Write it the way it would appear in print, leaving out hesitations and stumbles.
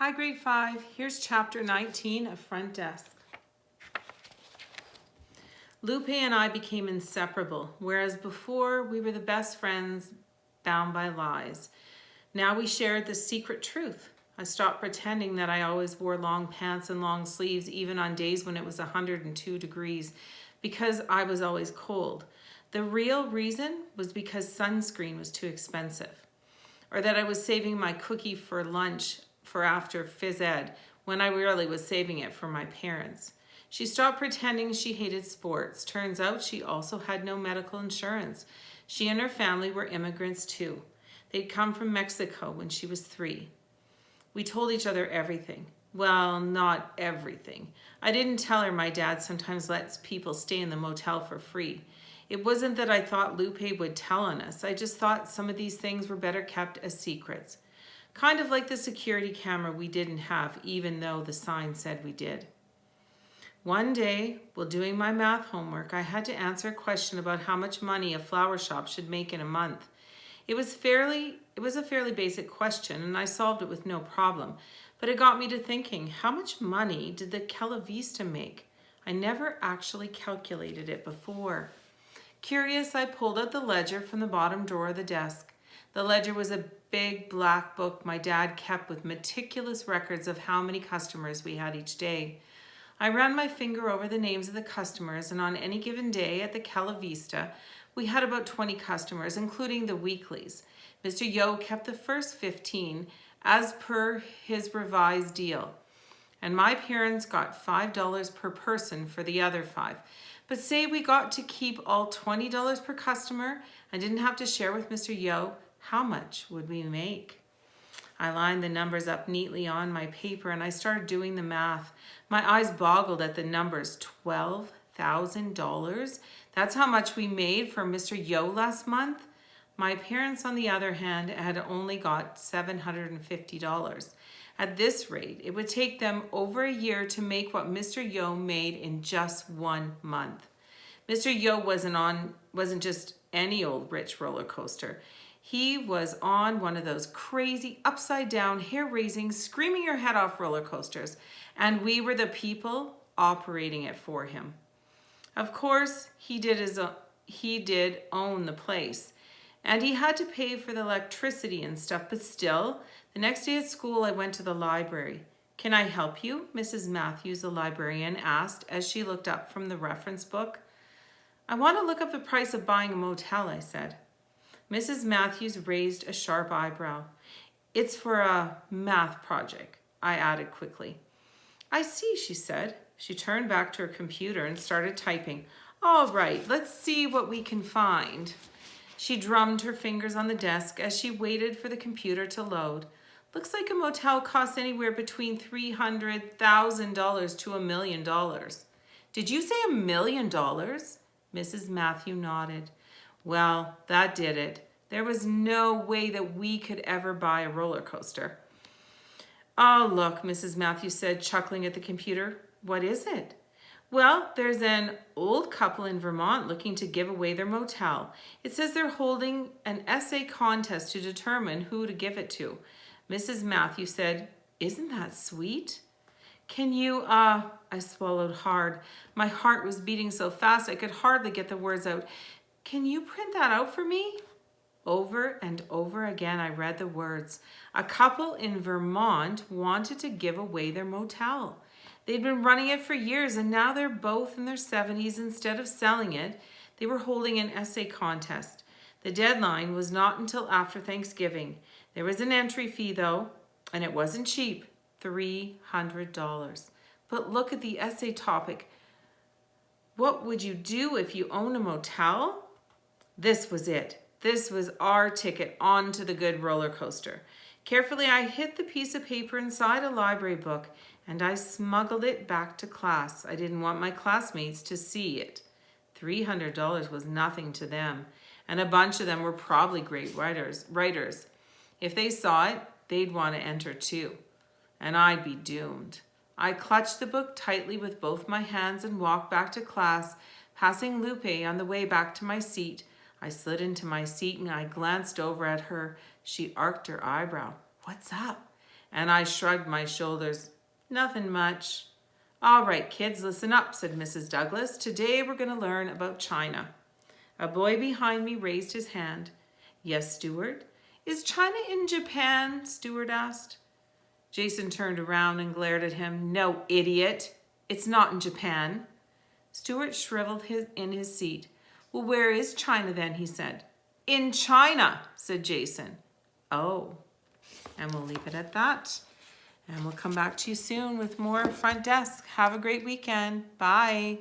Hi, grade 5. Here's chapter 19 of Front Desk. Lupe and I became inseparable, whereas before we were the best friends bound by lies. Now we shared the secret truth. I stopped pretending that I always wore long pants and long sleeves, even on days when it was 102 degrees, because I was always cold. The real reason was because sunscreen was too expensive, or that I was saving my cookie for lunch for after phys ed when I really was saving it for my parents. She stopped pretending she hated sports. Turns out she also had no medical insurance. She and her family were immigrants too. They'd come from Mexico when she was 3. We told each other everything. Well, not everything. I didn't tell her my dad sometimes lets people stay in the motel for free. It wasn't that I thought Lupe would tell on us. I just thought some of these things were better kept as secrets. Kind of like the security camera we didn't have, even though the sign said we did. One day, while doing my math homework, I had to answer a question about how much money a flower shop should make in a month. It was a fairly basic question, and I solved it with no problem. But it got me to thinking, how much money did the Cala Vista make? I never actually calculated it before. Curious, I pulled out the ledger from the bottom drawer of the desk. The ledger was a big black book my dad kept with meticulous records of how many customers we had each day. I ran my finger over the names of the customers, and on any given day at the Cala Vista, we had about 20 customers, including the weeklies. Mr. Yo kept the first 15 as per his revised deal, and my parents got $5 per person for the other 5. But say we got to keep all $20 per customer and didn't have to share with Mr. Yo, how much would we make? I lined the numbers up neatly on my paper and I started doing the math. My eyes boggled at the numbers. $12,000? That's how much we made for Mr. Yo last month? My parents, on the other hand, had only got $750. At this rate, it would take them over a year to make what Mr. Yo made in just 1 month. Mr. Yo wasn't just any old rich roller coaster. He was on one of those crazy, upside-down, hair-raising, screaming your head off roller coasters, and we were the people operating it for him. Of course, he did own the place, and he had to pay for the electricity and stuff, but still, the next day at school, I went to the library. "Can I help you?" Mrs. Matthews, the librarian, asked as she looked up from the reference book. "I want to look up the price of buying a motel," I said. Mrs. Matthews raised a sharp eyebrow. "It's for a math project," I added quickly. "I see," she said. She turned back to her computer and started typing. "All right, let's see what we can find." She drummed her fingers on the desk as she waited for the computer to load. "Looks like a motel costs anywhere between $300,000 to $1 million. "Did you say $1 million? Mrs. Matthew nodded. "Well, that did it. There was no way that we could ever buy a roller coaster." "Oh, look," Mrs. Matthews said, chuckling at the computer. "What is it?" "Well, there's an old couple in Vermont looking to give away their motel. It says they're holding an essay contest to determine who to give it to." Mrs. Matthews said, "Isn't that sweet?" "Can you, I swallowed hard. My heart was beating so fast I could hardly get the words out. "Can you print that out for me?" Over and over again, I read the words. A couple in Vermont wanted to give away their motel. They'd been running it for years, and now they're both in their 70s. Instead of selling it, they were holding an essay contest. The deadline was not until after Thanksgiving. There was an entry fee, though, and it wasn't cheap, $300. But look at the essay topic. What would you do if you own a motel? This was it. This was our ticket onto the good roller coaster. Carefully, I hid the piece of paper inside a library book, and I smuggled it back to class. I didn't want my classmates to see it. $300 was nothing to them, and a bunch of them were probably great writers. If they saw it, they'd want to enter too, and I'd be doomed. I clutched the book tightly with both my hands and walked back to class, passing Lupe on the way back to my seat. I slid into my seat and I glanced over at her. She arched her eyebrow. "What's up?" And I shrugged my shoulders. Nothing much. All right, kids, listen up, said Mrs. Douglas. Today we're going to learn about China. A boy behind me raised his hand. Yes, Stuart. Is China in Japan? Stuart asked. Jason turned around and glared at him. No, idiot. It's not in Japan. Stuart shriveled in his seat. Well, where is China then? He said. In China, said Jason. Oh, and we'll leave it at that. And we'll come back to you soon with more Front Desk. Have a great weekend. Bye.